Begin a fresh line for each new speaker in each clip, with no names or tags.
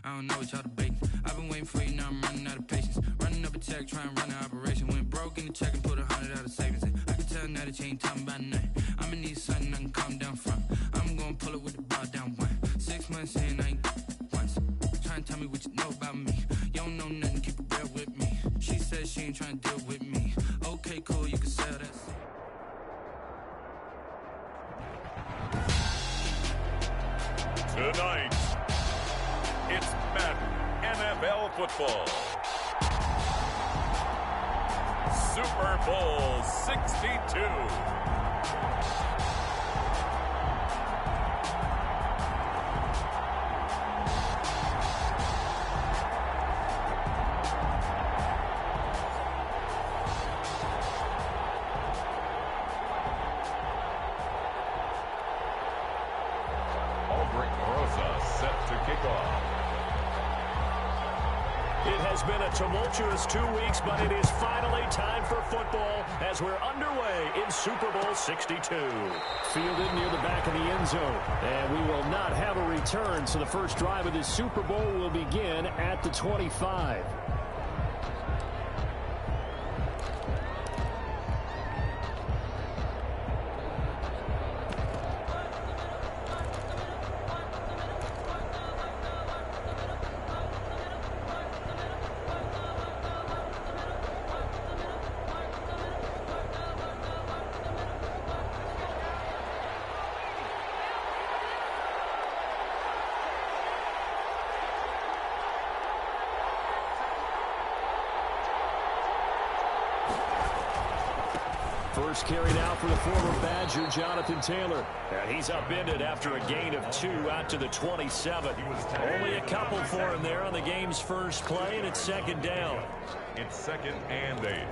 I don't know what y'all debating. I've been waiting for you, now I'm running out of patience. Running up a check, trying to run an operation. Went broke in the check and put 100 out of savings in. I can tell now that you ain't talking about nothing. I'ma need something I can calm down from. I'm gonna pull it with the bar down one. 6 months in, I ain't once. Trying to tell me what you know about me. You don't know nothing, keep it real with me. She says she ain't trying to deal with me. Okay, cool, you can sell that.
Tonight, it's Madden NFL football. Super Bowl 62.
Tumultuous 2 weeks, but it is finally time for football as we're underway in Super Bowl 62. Fielded near the back of the end zone, and we will not have a return, so the first drive of this Super Bowl will begin at the 25. First carry now for the former Badger, Jonathan Taylor. And he's upended after a gain of 2 out to the 27. Only a couple for him there on the game's first play, and it's second down.
It's 2nd and 8.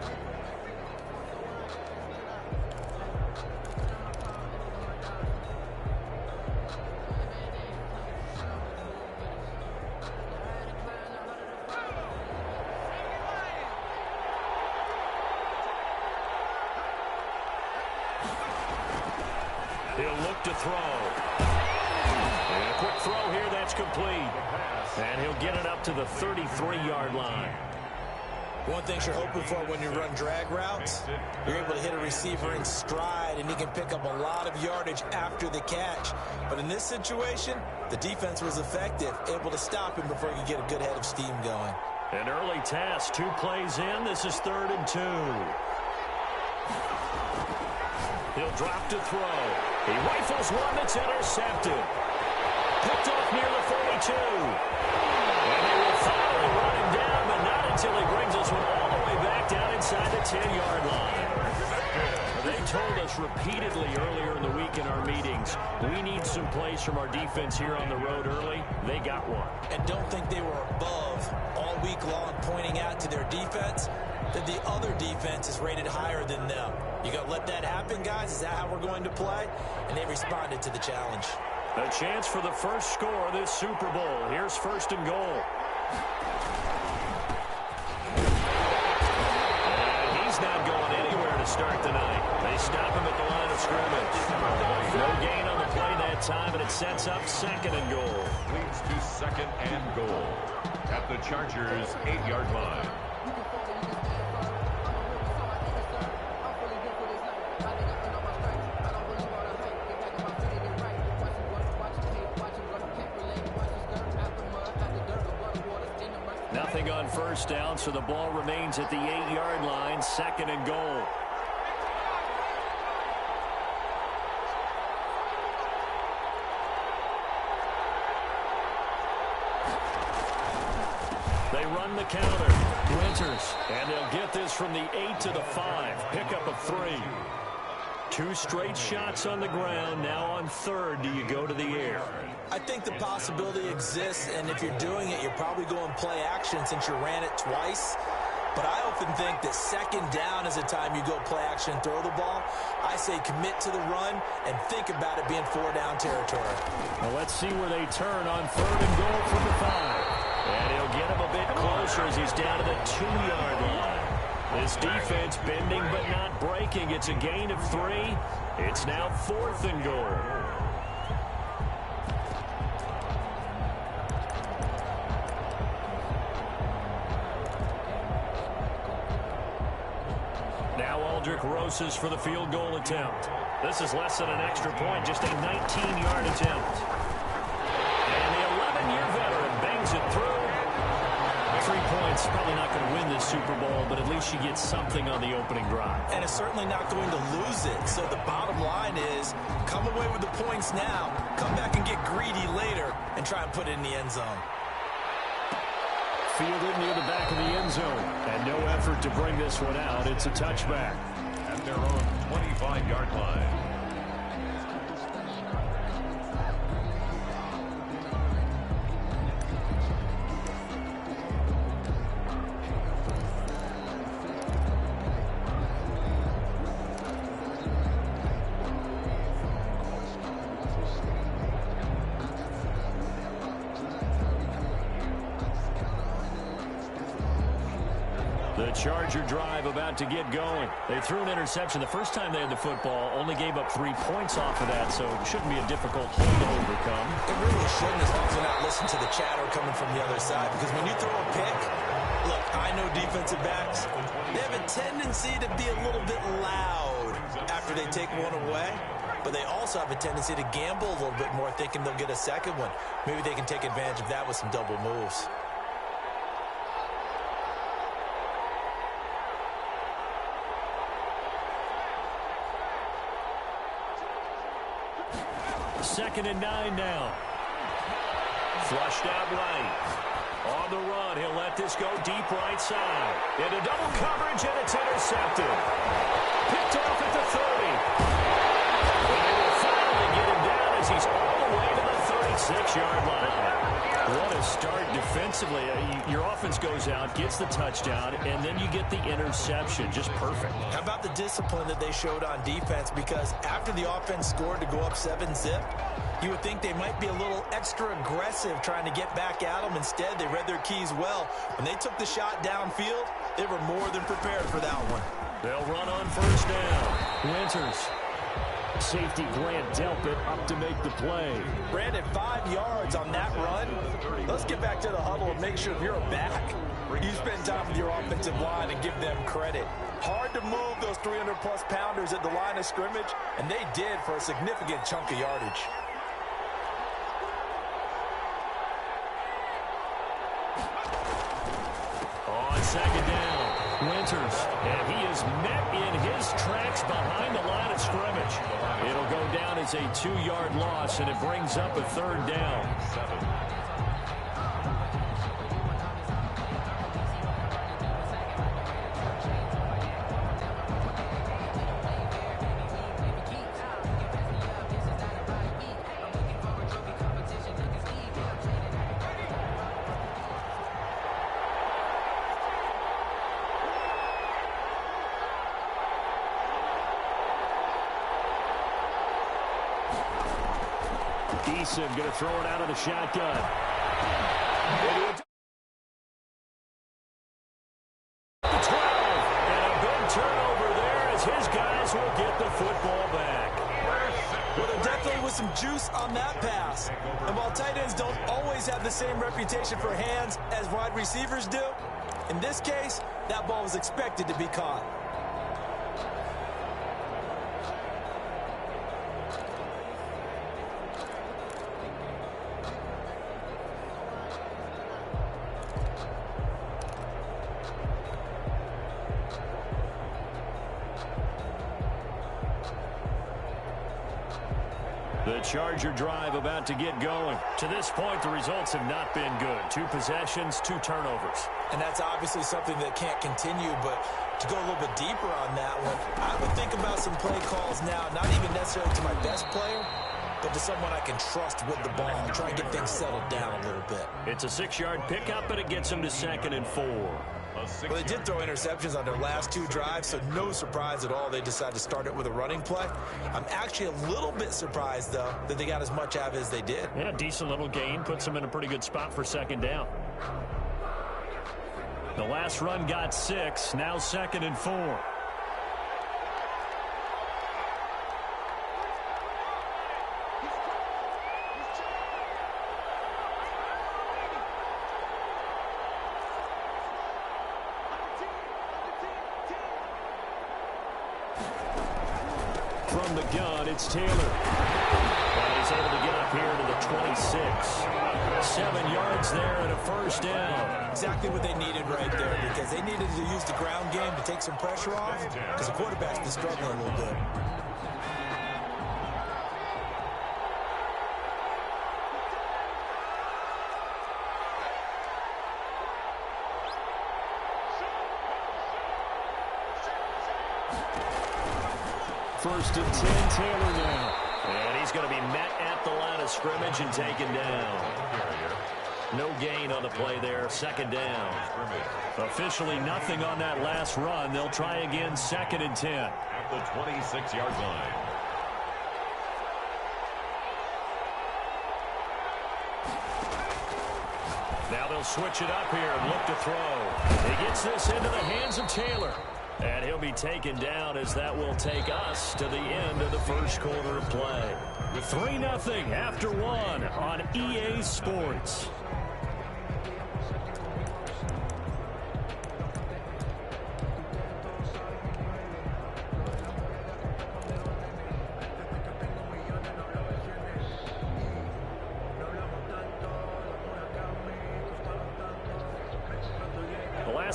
He'll look to throw. And a quick throw here, that's complete. And he'll get it up to the 33-yard line.
One thing you're hoping for when you run drag routes, you're able to hit a receiver in stride, and he can pick up a lot of yardage after the catch. But in this situation, the defense was effective, able to stop him before he could get a good head of steam going.
An early task, 2 plays in. This is 3rd and 2. He'll drop to throw. He rifles one that's intercepted. Picked off near the 42. And they will finally run him down, but not until he brings us one all the way back down inside the 10-yard line. They told us repeatedly earlier in the week in our meetings, we need some plays from our defense here on the road early. They got one.
And don't think they were above all week long pointing out to their defense that the other defense is rated higher than them. You got to let that happen, guys? Is that how we're going to play? And they responded to the challenge.
A chance for the first score of this Super Bowl. Here's 1st and goal. And he's not going anywhere to start the night. They stop him at the line of scrimmage. No gain on the play that time, but it sets up 2nd and goal.
Leads to 2nd and goal at the Chargers' 8-yard line.
Nothing on first down, so the ball remains at the 8-yard line, 2nd and goal. They run the counter. Winters. And they'll get this from the 8 to the 5. Pick up of 3. 2 straight shots on the ground. Now on 3rd, do you go to the air?
I think the possibility exists, and if you're doing it, you're probably going play action since you ran it twice. But I often think that 2nd down is the time you go play action and throw the ball. I say commit to the run and think about it being 4-down territory.
Well, let's see where they turn on 3rd and goal from the 5. And he'll get him a bit closer as he's down to the 2-yard line. This defense bending but not breaking. It's a gain of 3. It's now 4th and goal. Aldrich Rosas for the field goal attempt. This is less than an extra point, just a 19-yard attempt. And the 11-year veteran bangs it through. 3 points, probably not going to win this Super Bowl, but at least she gets something on the opening drive.
And it's certainly not going to lose it. So the bottom line is, come away with the points now, come back and get greedy later, and try and put it in the end zone.
Fielded near the back of the end zone. And no effort to bring this one out. It's a touchback.
At their own 25-yard line.
The Charger drive about to get going. They threw an interception the first time they had the football, only gave up 3 points off of that, so it shouldn't be a difficult hole to overcome.
It really shouldn't, as long as they're not listening to the chatter coming from the other side, because when you throw a pick, look, I know defensive backs, they have a tendency to be a little bit loud after they take one away, but they also have a tendency to gamble a little bit more, thinking they'll get a second one. Maybe they can take advantage of that with some double moves.
Second and 9 now. Flushed out right. On the run, he'll let this go deep right side. Into double coverage, and it's intercepted. Picked off at the 30. And they will finally get him down as he's all the way to the 36-yard line. What a start defensively. Your offense goes out, gets the touchdown, and then you get the interception. Just perfect.
How about the discipline that they showed on defense? Because after the offense scored to go up 7-zip, you would think they might be a little extra aggressive trying to get back at them. Instead, they read their keys well. When they took the shot downfield, they were more than prepared for that one.
They'll run on first down. Winters. Safety Grant Delpit up to make the play.
Brandon, 5 yards on that run. Let's get back to the huddle and make sure if you're a back, you spend time with your offensive line and give them credit. Hard to move those 300-plus pounders at the line of scrimmage, and they did for a significant chunk of yardage.
On second down, Winters, and he is met in his tracks behind the line of scrimmage. It'll go down as a 2-yard loss, and it brings up a third down. Eason going to throw it out of the shotgun. The 12. And a big turnover there as his guys will get the football back.
Well, there definitely was some juice on that pass. And while tight ends don't always have the same reputation for hands as wide receivers do, in this case, that ball was expected to be caught.
The Charger drive about to get going. To this point, the results have not been good. 2 possessions, 2 turnovers.
And that's obviously something that can't continue, but to go a little bit deeper on that one, I would think about some play calls now, not even necessarily to my best player, but to someone I can trust with the ball and try and get things settled down a little bit.
It's a 6-yard pickup, but it gets them to 2nd and 4.
Well, they did throw interceptions on their last 2 drives, so no surprise at all they decided to start it with a running play. I'm actually a little bit surprised, though, that they got as much out of it as they did.
Yeah, decent little gain. Puts them in a pretty good spot for 2nd down. The last run got 6. Now 2nd and 4. From the gun, it's Taylor. And he's able to get up here to the 26. 7 yards there and a first down.
Exactly what they needed right there, because they needed to use the ground game to take some pressure off, because the quarterback's been struggling a little bit.
First and 10, Taylor now. And he's going to be met at the line of scrimmage and taken down. No gain on the play there, second down. Officially nothing on that last run. They'll try again, second and 10.
At the 26-yard line.
Now they'll switch it up here and look to throw. He gets this into the hands of Taylor. And he'll be taken down as that will take us to the end of the first quarter of play. 3-0 after one on EA Sports.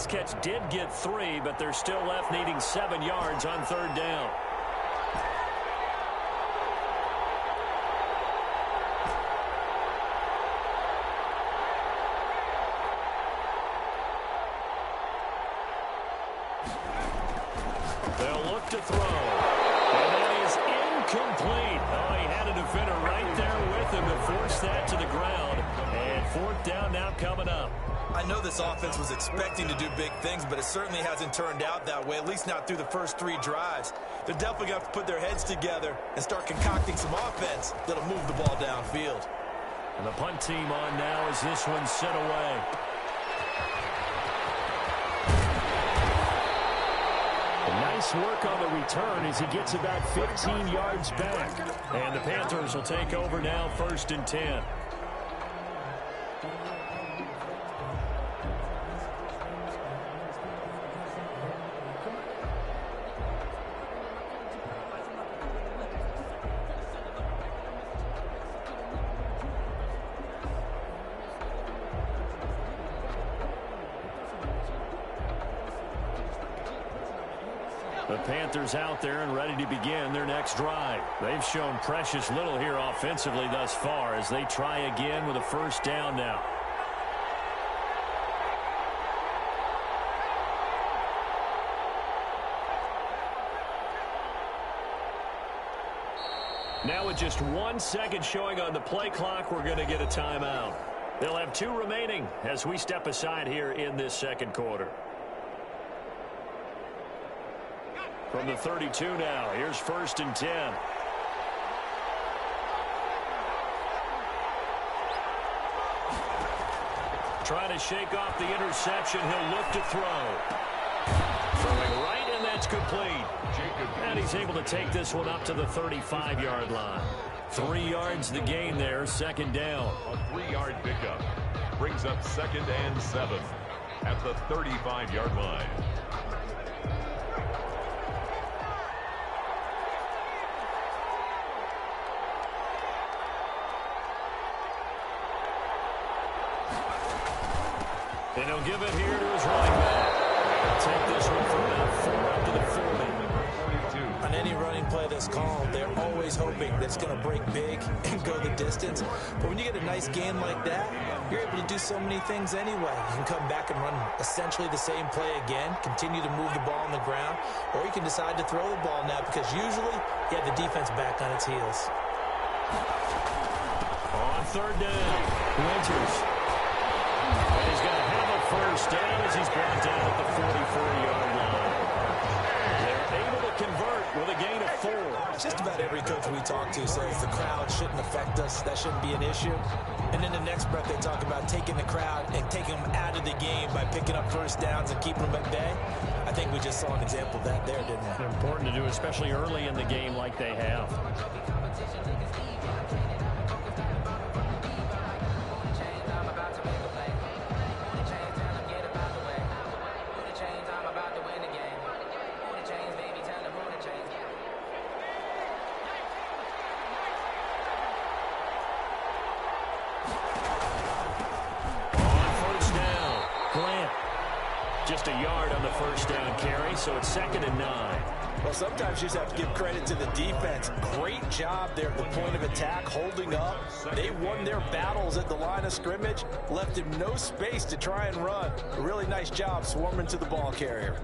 Catch did get 3, but they're still left needing 7 yards on third down. They'll look to throw. And that is incomplete. Oh, he had a defender right there with him to force that to the ground. And fourth down now coming up.
I know this offense was expecting to do big things, but it certainly hasn't turned out that way, at least not through the first 3 drives. They're definitely going to have to put their heads together and start concocting some offense that'll move the ball downfield.
And the punt team on now as this one's sent away. Nice work on the return as he gets about 15 yards back. And the Panthers will take over now, first and 10. The Panthers out there and ready to begin their next drive. They've shown precious little here offensively thus far as they try again with a first down now. Now with just 1 second showing on the play clock, we're going to get a timeout. They'll have 2 remaining as we step aside here in this second quarter. From the 32 now, here's first and 10. Trying to shake off the interception. He'll look to throw. Throwing right, and that's complete. And he's able to take this one up to the 35-yard line. 3 yards the gain there, second down.
A 3-yard pickup brings up second and 7 at the 35-yard line.
And he'll give it here to his running back. He'll take this one from about 4 up to the 40.
On any running play that's called, they're always hoping that it's going to break big and go the distance. But when you get a nice game like that, you're able to do so many things anyway. You can come back and run essentially the same play again, continue to move the ball on the ground, or you can decide to throw the ball now because usually you have the defense back on its heels.
On third down, Winters. And he's going to have a first down as he's brought down at the 44-yard line. They're able to convert with a gain of 4.
Just about every coach we talk to says the crowd shouldn't affect us. That shouldn't be an issue. And in the next breath, they talk about taking the crowd and taking them out of the game by picking up first downs and keeping them at bay. I think we just saw an example of that there, didn't we?
Important to do, especially early in the game like they have. Just a yard on the first down carry, so it's 2nd and 9.
Well, sometimes you just have to give credit to the defense. Great job there at the point of attack, holding up. They won their battles at the line of scrimmage, left him no space to try and run. A really nice job swarming to the ball carrier.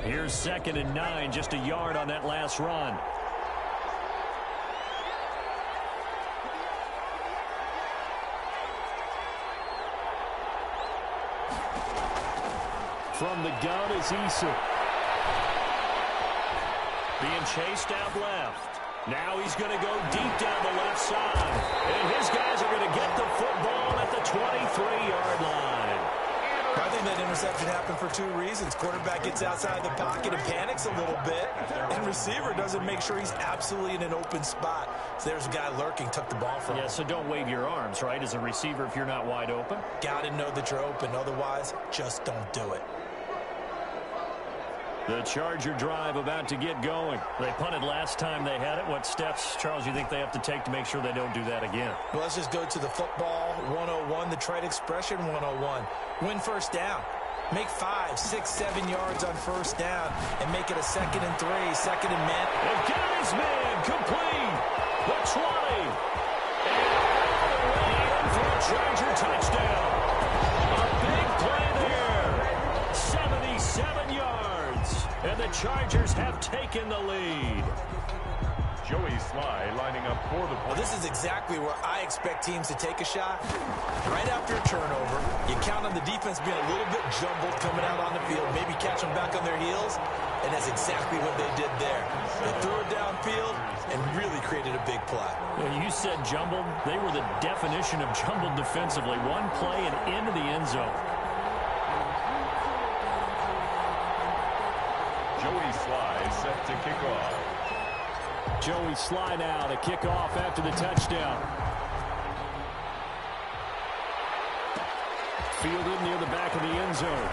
Here's 2nd and 9, just a yard on that last run. From the gun is Eason. Being chased out left. Now he's going to go deep down the left side. And his guys are going to get the football at the 23-yard line.
I think that interception happened for 2 reasons. Quarterback gets outside the pocket and panics a little bit. And receiver doesn't make sure he's absolutely in an open spot. So there's a guy lurking, took the ball from him.
Yeah, so don't wave your arms, right, as a receiver if you're not wide open.
Got to know that you're open. Otherwise, just don't do it.
The Charger drive about to get going. They punted last time they had it. What steps, Charles, you think they have to take to make sure they don't do that again?
Well, let's just go to the football 101, the trade expression 101. Win first down. Make 5, 6, 7 yards on first down and make it a 2nd and 3, 2nd and man.
They've got his man complete. The 20. And all the way in for a Charger touchdown. A big play there. 77 yards. And the Chargers have taken the lead.
Joey Sly lining up for the
Well, this is exactly where I expect teams to take a shot. Right after a turnover, you count on the defense being a little bit jumbled coming out on the field, maybe catch them back on their heels, and that's exactly what they did there. They threw it downfield and really created a big play.
Well, you said jumbled. They were the definition of jumbled defensively. One play and into the end zone.
Joey Sly set to kick off.
Joey Sly now to kick off after the touchdown. Fielded near the back of the end zone.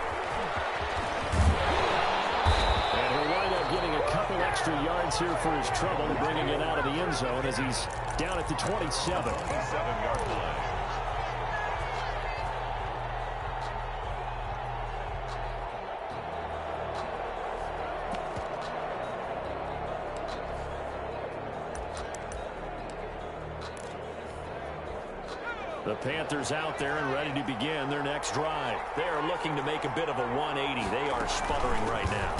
And he'll wind up getting a couple extra yards here for his trouble, bringing it out of the end zone as he's down at the 27.
7-yard line.
The Panthers out there and ready to begin their next drive. They are looking to make a bit of a 180. They are sputtering right now.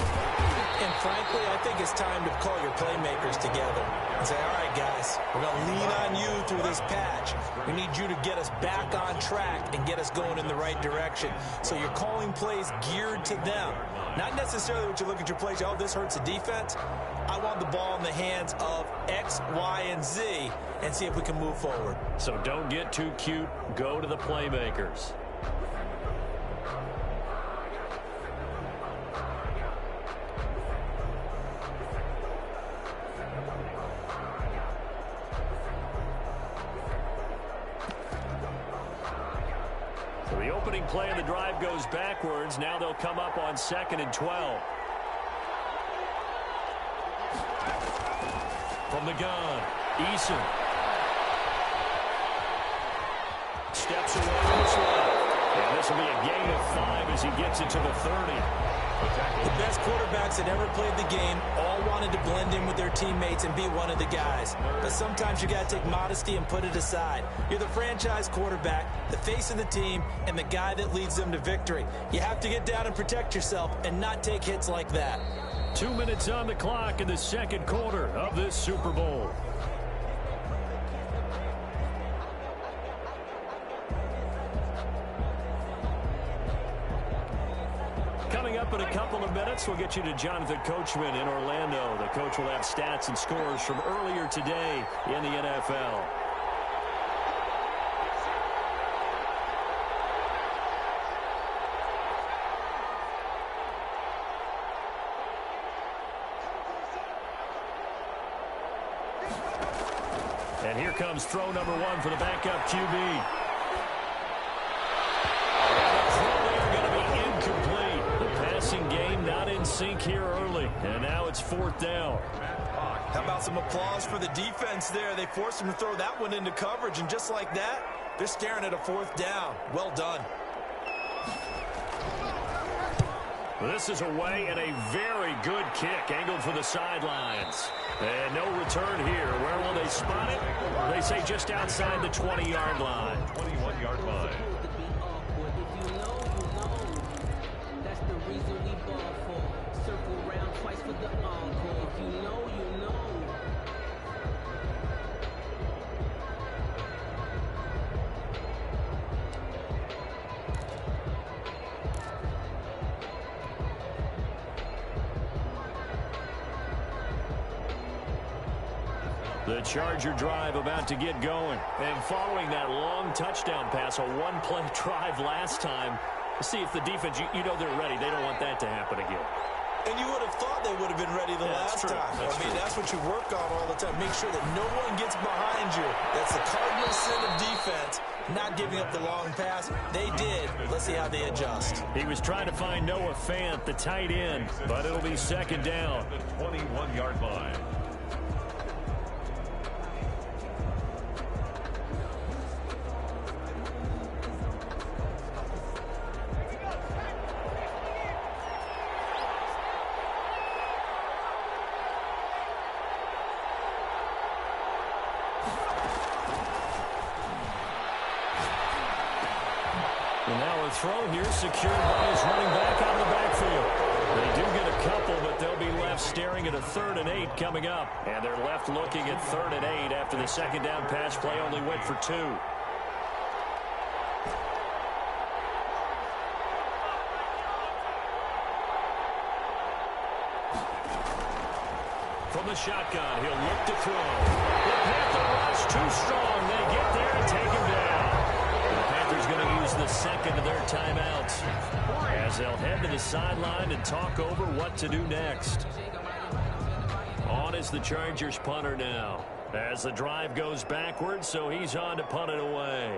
And frankly, I think it's time to call your playmakers together and say, all right, guys, we're going to lean on you through this patch. We need you to get us back on track and get us going in the right direction. So you're calling plays geared to them. Not necessarily what you look at your plays, oh, this hurts the defense. I want the ball in the hands of X, Y, and Z and see if we can move forward.
So don't get too cute. Go to the playmakers. So the opening play of the drive goes backwards. Now they'll come up on 2nd and 12. From the gun, Eason. Steps away from his left. And this will be a gain of 5 as he gets it to the 30.
The best quarterbacks that ever played the game all wanted to blend in with their teammates and be one of the guys. But sometimes you got to take modesty and put it aside. You're the franchise quarterback, the face of the team, and the guy that leads them to victory. You have to get down and protect yourself and not take hits like that.
2 minutes on the clock in the second quarter of this Super Bowl. Coming up in a couple of minutes, we'll get you to Jonathan Coachman in Orlando. The coach will have stats and scores from earlier today in the NFL. And here comes throw number 1 for the backup QB. And the throw there going to be incomplete. The passing game not in sync here early. And now it's 4th down.
Matt Hawk
How about some applause for the defense there? They forced him to throw that one into coverage, and just like that, they're staring at a 4th down. Well done.
This is away and a very good kick angled for the sidelines. And no return here. Where will they spot it? They say just outside the 20-yard line.
21-yard line.
That's the reason we ball for. Circle round twice for the encore. If you know, you know.
The Charger drive about to get going. And following that long touchdown pass, a one-play drive last time, see if the defense, you know they're ready. They don't want that to happen again.
And you would have thought they would have been ready the last time. That's what you work on all the time. Make sure that no one gets behind you. That's the cardinal sin of defense, not giving up the long pass. They did. Let's see how they adjust.
He was trying to find Noah Fant, the tight end, but it'll be 2nd down.
The 21-yard line.
And now a throw here secured by his running back out of the backfield. They do get a couple, but they'll be left staring at a 3rd and 8 coming up. And they're left looking at 3rd and 8 after the 2nd down pass play only went for 2. From the shotgun, he'll look to throw. The Panther rush too strong. They get there and take him down. The Panthers going to use the 2nd of their timeouts as they'll head to the sideline and talk over what to do next. On is the Chargers punter now as the drive goes backwards, so he's on to punt it away.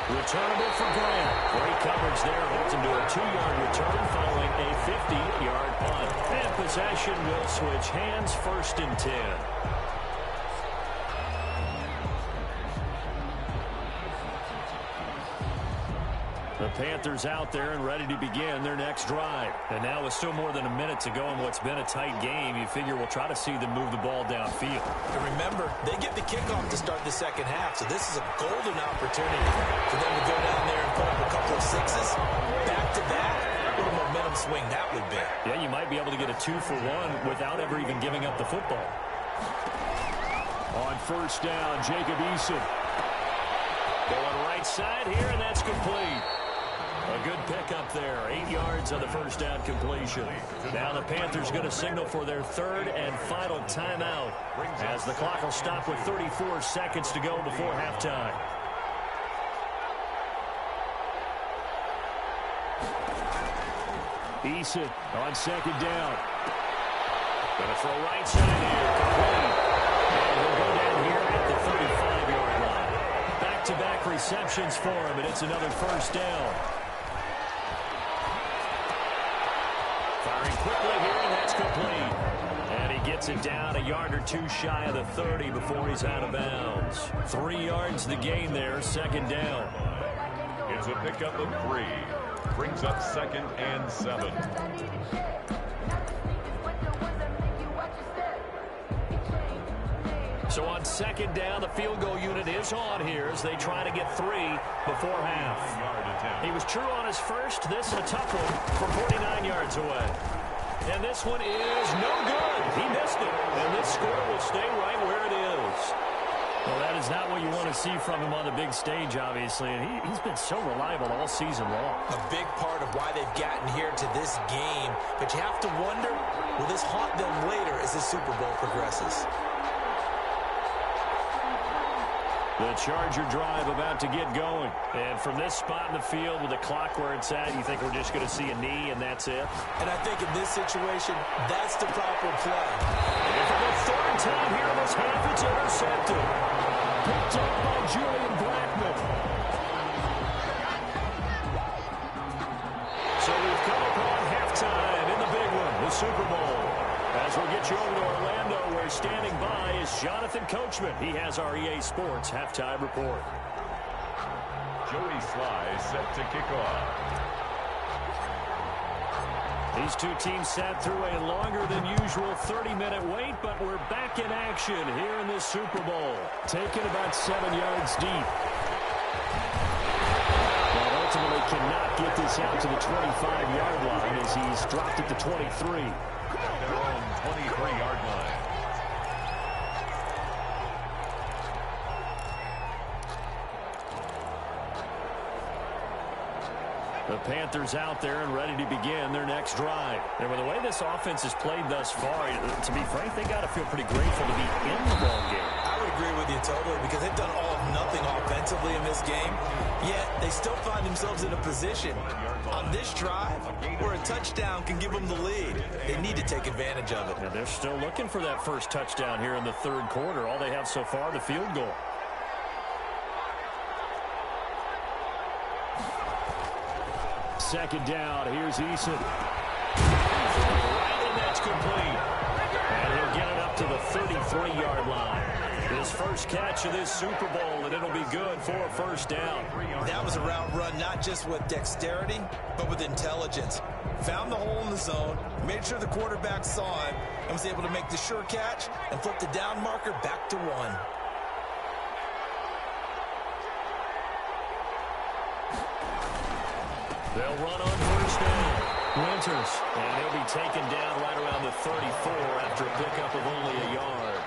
Returnable for Grant. Great coverage there. Holds him to a 2-yard return following a 50-yard punt. And possession will switch hands, 1st and 10. The Panthers out there and ready to begin their next drive. And now with still more than a minute to go in what's been a tight game, you figure we'll try to see them move the ball downfield.
And remember, they get the kickoff to start the 2nd half, so this is a golden opportunity for them to go down there and put up a couple of 6s. Back-to-back, what a momentum swing that would be.
Yeah, you might be able to get a 2-for-1 without ever even giving up the football. On 1st down, Jacob Eason. Going right side here, and that's complete. A good pickup there. 8 yards on the 1st down completion. Now the Panthers going to signal for their 3rd and final timeout as the clock will stop with 34 seconds to go before halftime. Eason on 2nd down. Going to throw right side here. Complete. And he'll go down here at the 35-yard line. Back-to-back receptions for him, and it's another 1st down. Firing quickly here, and that's complete. And he gets it down a yard or 2 shy of the 30 before he's out of bounds. 3 yards the gain there, 2nd down.
It's a pickup of 3. Brings up 2nd and 7.
So on 2nd down, the field goal unit is on here as they try to get 3 before half. He was true on his first. This a tough one from 49 yards away. And this one is no good. He missed it. And this score will stay right where it is. Well, that is not what you want to see from him on the big stage, obviously. And he's been so reliable all season long.
A big part of why they've gotten here to this game. But you have to wonder, will this haunt them later as the Super Bowl progresses?
The Charger drive about to get going. And from this spot in the field with the clock where it's at, you think we're just going to see a knee and that's it?
And I think in this situation, that's the proper play.
And for the 3rd time here in this half, it's intercepted. Picked up by Julian Blackman. Brent Coachman. He has our EA Sports halftime report.
Joey Sly set to kick off.
These two teams sat through a longer than usual 30-minute wait, but we're back in action here in this Super Bowl. Taken about 7 yards deep. But ultimately cannot get this out to the 25-yard line as he's dropped at the 23.
At their own 23-yard line.
The Panthers out there and ready to begin their next drive. And with the way this offense has played thus far, to be frank, they got to feel pretty grateful to be in the ball game.
I would agree with you totally because they've done all of nothing offensively in this game, yet they still find themselves in a position on this drive where a touchdown can give them the lead. They need to take advantage of it.
And they're still looking for that first touchdown here in the third quarter. All they have so far, the field goal. Second down, here's Eason. Right, and that's complete. And he'll get it up to the 33-yard line. His first catch of this Super Bowl, and it'll be good for a first down.
That was a route run not just with dexterity, but with intelligence. Found the hole in the zone, made sure the quarterback saw him, and was able to make the sure catch and flip the down marker back to 1.
They'll run on first down. Winters, and he'll be taken down right around the 34 after a pickup of only a yard.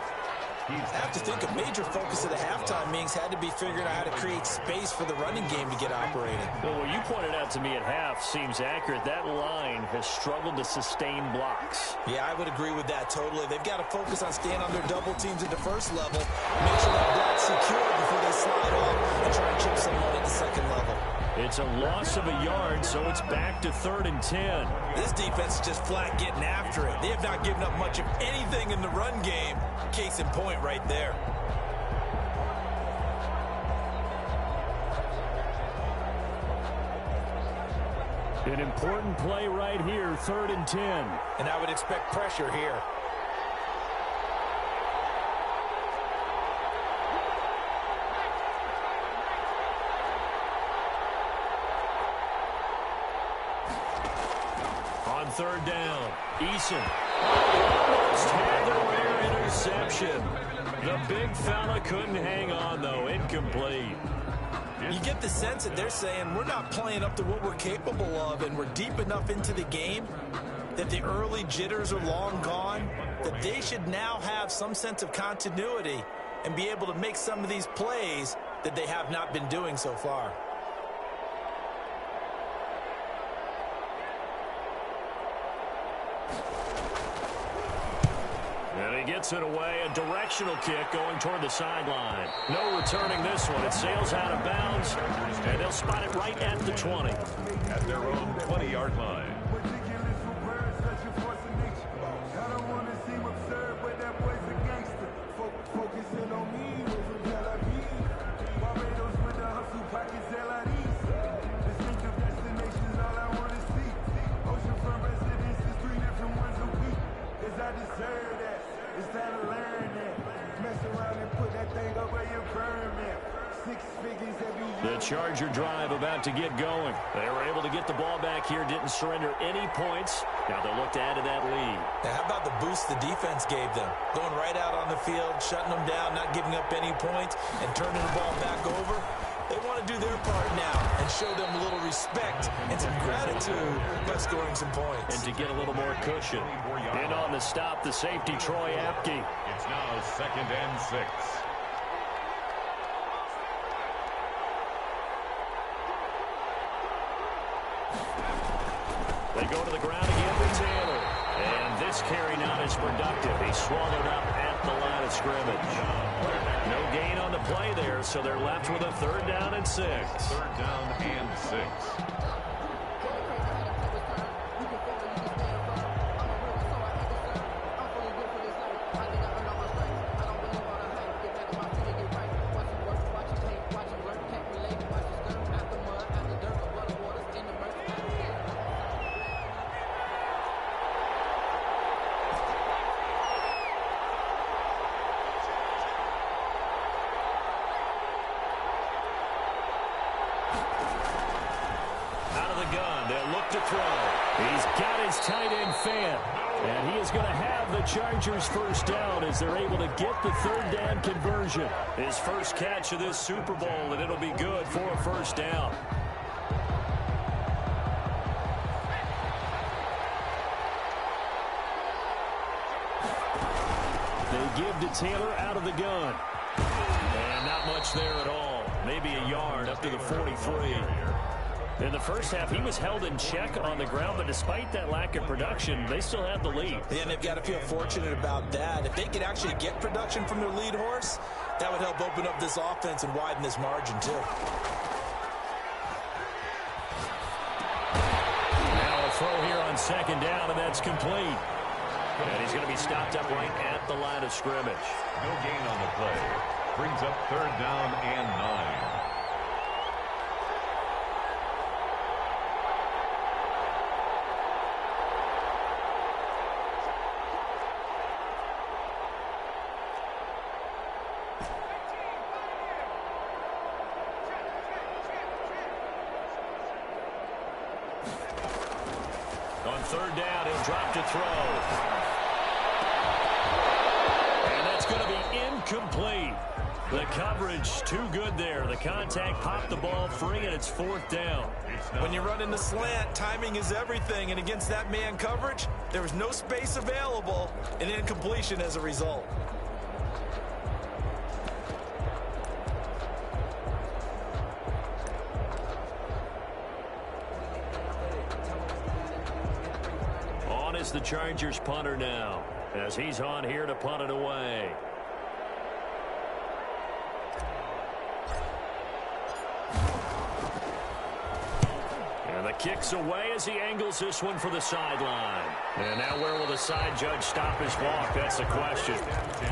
I have to think a major focus of the halftime meetings had to be figuring out how to create space for the running game to get operating.
Well, what you pointed out to me at half seems accurate. That line has struggled to sustain blocks.
Yeah, I would agree with that totally. They've got to focus on staying on their double teams at the first level, make sure that block's secure before they slide off and try and chip someone at the second level.
It's a loss of a yard, so it's back to 3rd and 10.
This defense is just flat getting after it. They have not given up much of anything in the run game. Case in point right there.
An important play right here, 3rd and 10.
And I would expect pressure here.
On 3rd down, Eason almost had the rare interception. The big fella couldn't hang on, though. Incomplete.
You get the sense that they're saying we're not playing up to what we're capable of, and we're deep enough into the game that the early jitters are long gone, that they should now have some sense of continuity and be able to make some of these plays that they have not been doing so far.
And he gets it away, a directional kick going toward the sideline. No returning this one. It sails out of bounds, and they'll spot it right at the 20.
At their own 20-yard line.
The Charger drive about to get going. They were able to get the ball back here, didn't surrender any points. Now they'll look to add to that lead.
Now, how about the boost the defense gave them? Going right out on the field, shutting them down, not giving up any points, and turning the ball back over. They want to do their part now and show them a little respect and some gratitude by scoring some points.
And to get a little more cushion. In on the stop, the safety, Troy Apke.
It's now 2nd and 6.
They go to the ground again with Taylor. And this carry not as productive. He swallowed up at the line of scrimmage. No gain on the play there, so they're left with a 3rd down and 6.
3rd down and 6.
the gun. They'll look to throw. He's got his tight end fan. And he is going to have the Chargers first down as they're able to get the third down conversion. His first catch of this Super Bowl, and it'll be good for a first down. They give to Taylor out of the gun. And not much there at all. Maybe a yard up to the 43. In the first half, he was held in check on the ground, but despite that lack of production, they still have the lead.
Yeah, and they've got to feel fortunate about that. If they could actually get production from their lead horse, that would help open up this offense and widen this margin, too.
Now a throw here on second down, and that's complete. And he's going to be stopped up right at the line of scrimmage.
No gain on the play. Brings up third down and 9.
On third down, he'll drop to throw. And that's going to be incomplete. The coverage too good there. The contact popped the ball free, and it's fourth down.
When you run in the slant, timing is everything. And against that man coverage, there was no space available, and incompletion as a result.
Is the Chargers punter now, as he's on here to punt it away. And the kick's away as he angles this one for the sideline. And now where will the side judge stop his walk? That's the question.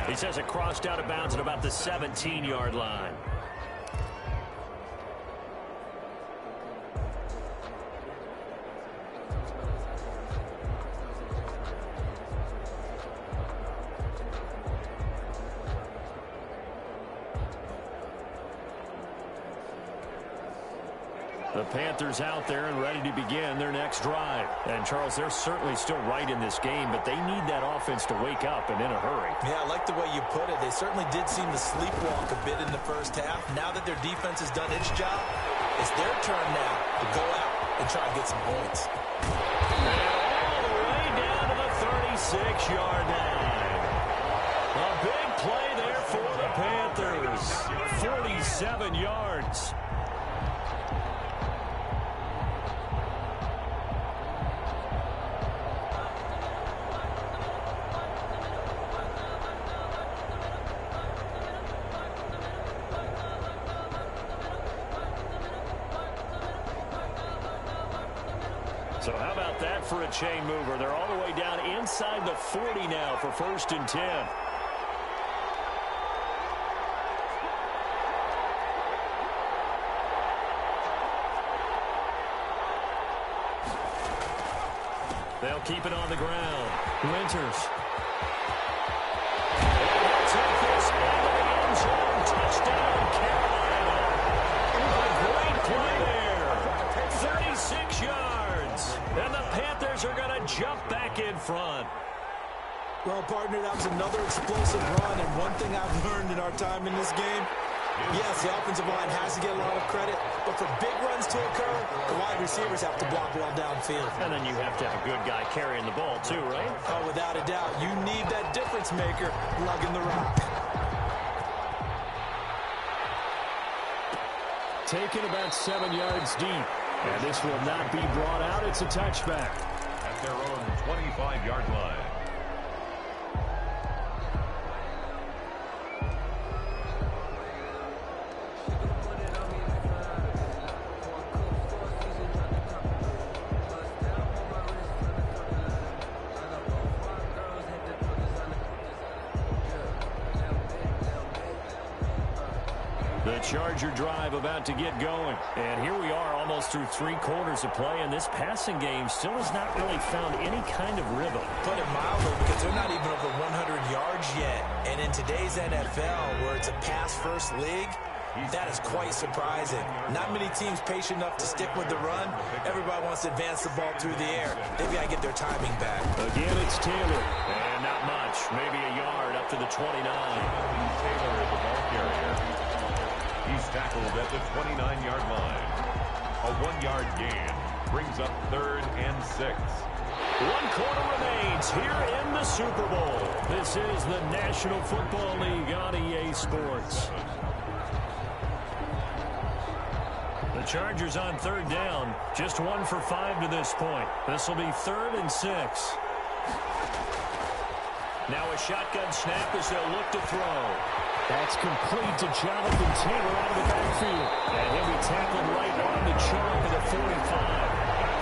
He says it crossed out of bounds at about the 17-yard line. The Panthers out there and ready to begin their next drive. And, Charles, they're certainly still right in this game, but they need that offense to wake up and in a hurry.
Yeah, I like the way you put it. They certainly did seem to sleepwalk a bit in the first half. Now that their defense has done its job, it's their turn now to go out and try and get some points.
And all the way down to the 36-yard line. A big play there for the Panthers. 47 yards. So how about that for a chain mover? They're all the way down inside the 40 now for 1st and 10. They'll keep it on the ground. Winters. And he'll take this into the end zone. Touchdown, Carolina. A great play there. 36 yards. And the Panthers are going to jump back in front.
Well, partner, that was another explosive run, and one thing I've learned in our time in this game, yes, the offensive line has to get a lot of credit, but for big runs to occur, the wide receivers have to block well downfield.
And then you have to have a good guy carrying the ball too, right?
Oh, without a doubt. You need that difference maker lugging the rock.
Taken about 7 yards deep. And this will not be brought out. It's a touchback.
At their own 25-yard line.
The Charger drive about to get going. And here we are almost through 3 quarters of play, and this passing game still has not really found any kind of rhythm.
Put it mildly, because they're not even over 100 yards yet. And in today's NFL, where it's a pass-first league, That is quite surprising. Not many teams patient enough to stick with the run. Everybody wants to advance the ball through the air. They've got to get their timing back.
Again, it's Taylor. And not much. Maybe a yard up to the 29.
Taylor is the ball carrier. He's tackled at the 29-yard line. A 1-yard gain brings up 3rd and 6.
1 quarter remains here in the Super Bowl. This is the National Football League on EA Sports. The Chargers on 3rd down. Just 1 for 5 to this point. This will be 3rd and 6. Now a shotgun snap as they'll look to throw. That's complete to Jonathan Taylor out of the backfield. And he'll be tackled right on the chalk of the 45.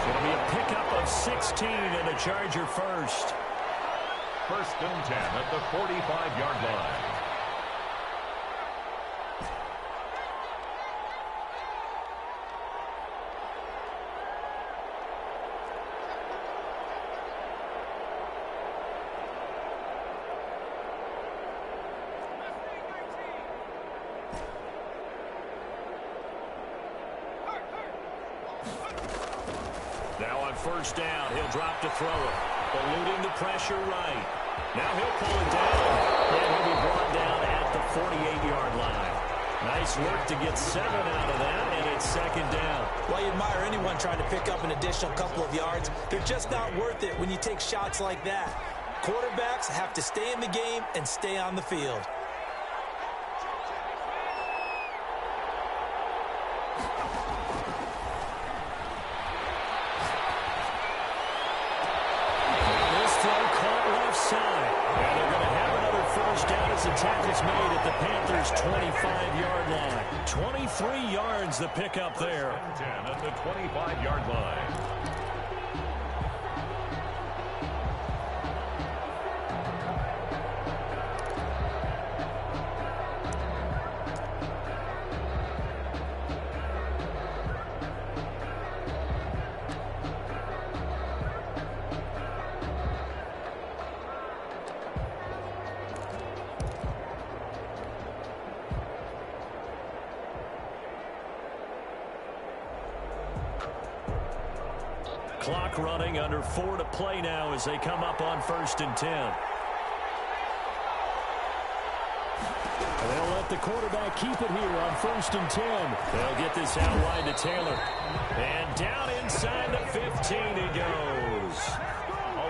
It'll be a pickup of 16 and a Charger first.
1st and 10 at the 45-yard line.
Now on 1st down, he'll drop to throw it. Eluding the pressure right. Now he'll pull it down. And he'll be brought down at the 48-yard line. Nice work to get 7 out of that, and it's 2nd down.
Well, you admire anyone trying to pick up an additional couple of yards. They're just not worth it when you take shots like that. Quarterbacks have to stay in the game and stay on the field.
The tackle's made at the Panthers' 25-yard line. 23 yards the pickup there.
10 at the 25-yard line.
Clock running, under 4 to play now as they come up on 1st and 10. And they'll let the quarterback keep it here on 1st and 10. They'll get this out wide to Taylor. And down inside the 15 he goes.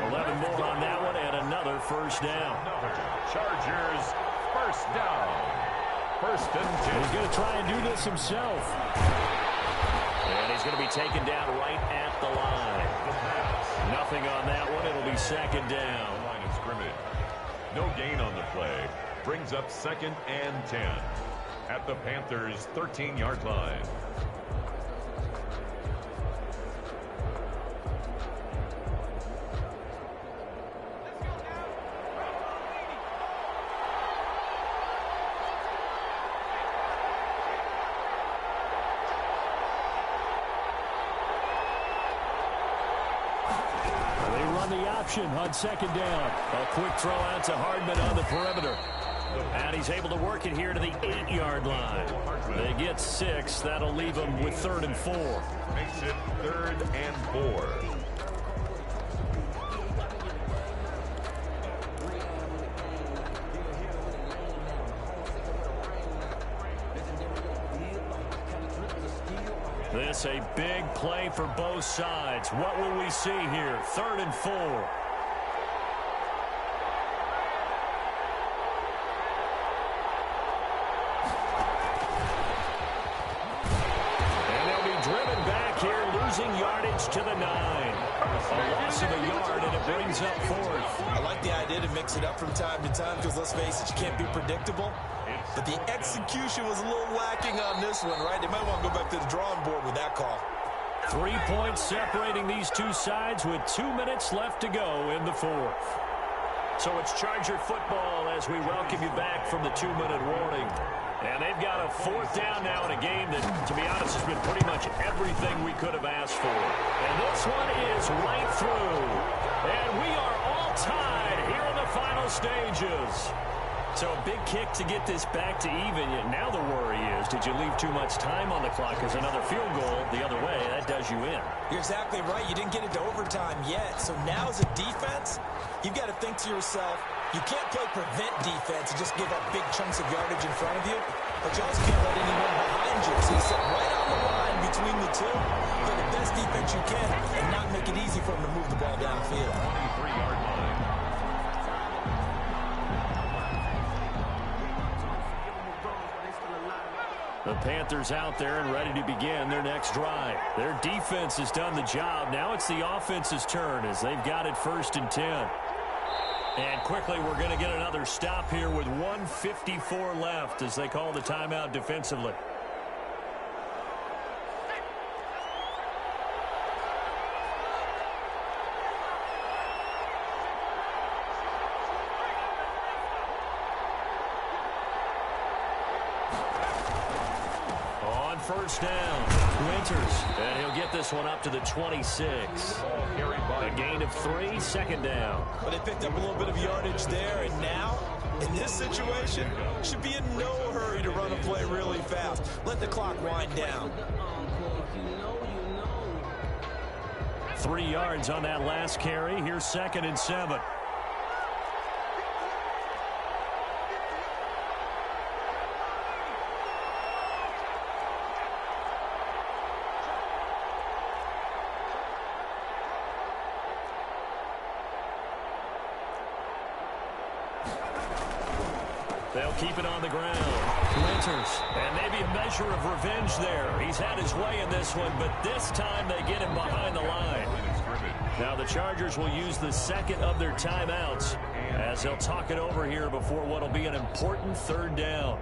11 more on that one and another 1st down.
Chargers, 1st down. 1st and 10.
He's going to try and do this himself. And he's going to be taken down right at the line. Nothing on that one. It'll be 2nd down.
Line of scrimmage. No gain on the play. Brings up 2nd and 10 at the Panthers' 13-yard line.
On 2nd down. A quick throw out to Hardman on the perimeter. And he's able to work it here to the 8-yard line. They get 6. That'll leave them with 3rd and 4.
Makes it 3rd and 4.
This a big play for both sides. What will we see here? 3rd and 4. Yardage to the 9. A loss of a yard, and it brings up 4th.
I like the idea to mix it up from time to time because, let's face it, you can't be predictable. But the execution was a little lacking on this one, right? They might want to go back to the drawing board with that call.
3 points separating these two sides with 2 minutes left to go in the 4th. So it's Charger football as we welcome you back from the 2-minute warning. And they've got a 4th down now in a game that, to be honest, has been pretty much everything we could have asked for. And this one is right through. And we are all tied here in the final stages. So a big kick to get this back to even. Yet now the worry is, did you leave too much time on the clock? Because another field goal the other way, that does you in.
You're exactly right. You didn't get into overtime yet. So now as a defense, you've got to think to yourself, you can't play prevent defense and just give up big chunks of yardage in front of you. But you also can't let anyone behind you. So you sit right on the line between the two, play the best defense you can, and not make it easy for them to move the ball downfield.
23-yard line.
The Panthers out there and ready to begin their next drive. Their defense has done the job. Now it's the offense's turn as they've got it 1st and 10. And quickly we're going to get another stop here with 1:54 left as they call the timeout defensively. First down, Winters, and he'll get this one up to the 26. A gain of 3, 2nd down.
But they picked up a little bit of yardage there, and now, in this situation, should be in no hurry to run a play really fast. Let the clock wind down.
3 yards on that last carry. Here's 2nd and 7. They'll keep it on the ground. Winters, and maybe a measure of revenge there. He's had his way in this one, but this time they get him behind the line. Now the Chargers will use the 2nd of their timeouts as they'll talk it over here before what will be an important 3rd down.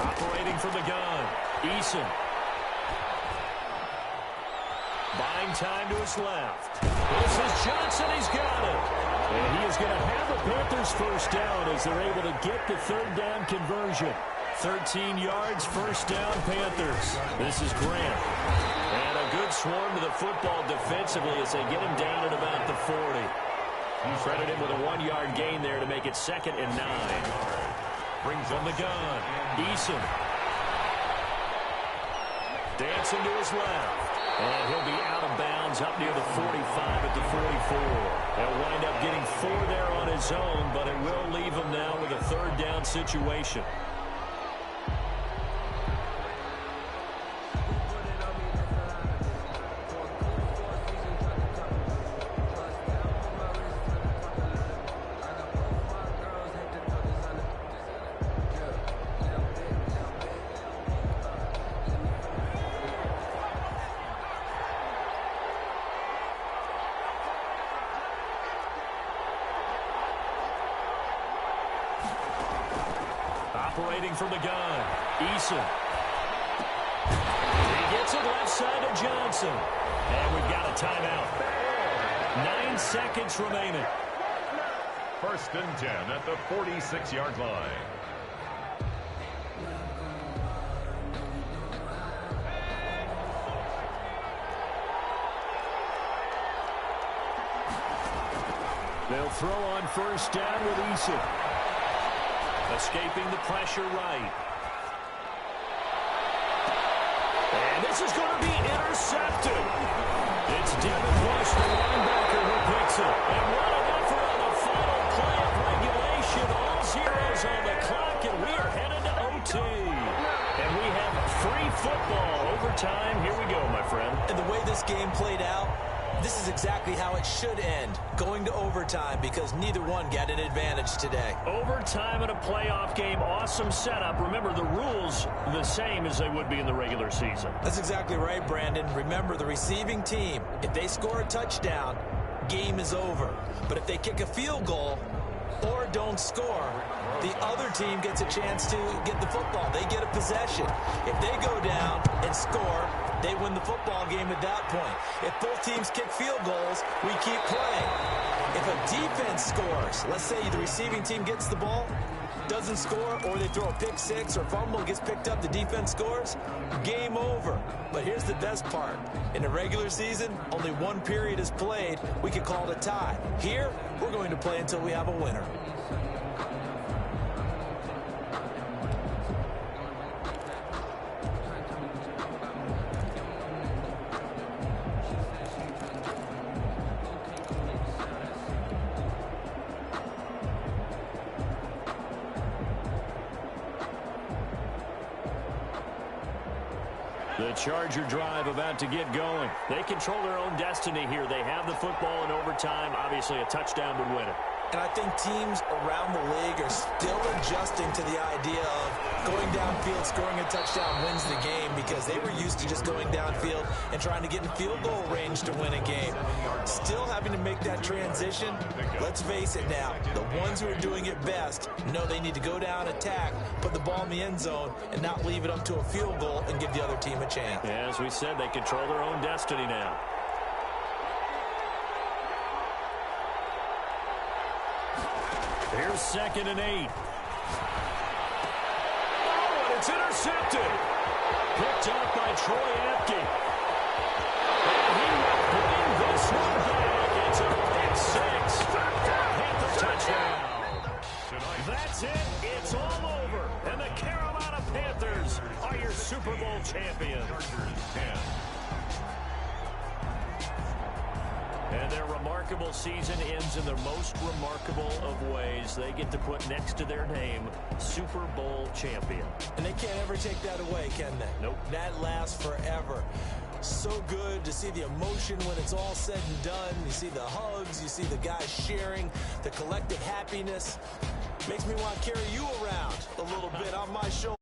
Operating from the gun, Eason. Buying time to his left. This is Johnson, he's got it. And he is going to have the Panthers 1st down as they're able to get the 3rd down conversion. 13 yards, 1st down, Panthers. This is Grant. And a good swarm to the football defensively as they get him down at about the 40. You credit him with a 1-yard gain there to make it 2nd and 9. Brings on the gun. Eason. Dancing to his left. And he'll be out of bounds up near the 45 at the 44. He'll wind up getting 4 there on his own, but it will leave him now with a 3rd down situation. Operating from the gun, Eason. He gets it left side to Johnson. And we've got a timeout. 9 seconds remaining.
1st and 10 at the 46-yard line.
They'll throw on 1st down with Eason. Escaping the pressure right. And this is going to be intercepted. It's Devin Bush, the linebacker, who picks it. And what an effort on the final play of regulation. All zeros on the clock, and we are headed to OT. And we have free football. Overtime, here we go, my friend.
And the way this game played out, this is exactly how it should end, going to overtime, because neither one got an advantage today.
Overtime in a playoff game, awesome setup. Remember, the rules the same as they would be in the regular season.
That's exactly right, Brandon. Remember, the receiving team, if they score a touchdown, game is over. But if they kick a field goal, or don't score, the other team gets a chance to get the football. They get a possession. If they go down and score, they win the football game at that point. If both teams kick field goals, we keep playing. If a defense scores, let's say the receiving team gets the ball, doesn't score, or they throw a pick six or fumble, gets picked up, the defense scores, game over. But here's the best part. In the regular season, only one period is played. We can call it a tie. Here, we're going to play until we have a winner.
The Charger drive about to get going. They control their own destiny here. They have the football in overtime. Obviously, a touchdown would win it.
And I think teams around the league are still adjusting to the idea of going downfield, scoring a touchdown wins the game, because they were used to just going downfield and trying to get in field goal range to win a game. Still having to make that transition. Let's face it now, the ones who are doing it best know they need to go down, attack, put the ball in the end zone, and not leave it up to a field goal and give the other team a chance.
Yeah, as we said, they control their own destiny now. Here's 2nd and 8. Oh, and it's intercepted. Picked up by Troy Apke. And he will bring this one back. It's a pick six. Panther touchdown. That's it. It's all over. And the Carolina Panthers are your Super Bowl champions. And their remarkable season ends in the most remarkable of ways. They get to put next to their name, Super Bowl champion.
And they can't ever take that away, can they?
Nope.
That lasts forever. So good to see the emotion when it's all said and done. You see the hugs, you see the guys sharing, the collective happiness. Makes me want to carry you around a little bit on my shoulder.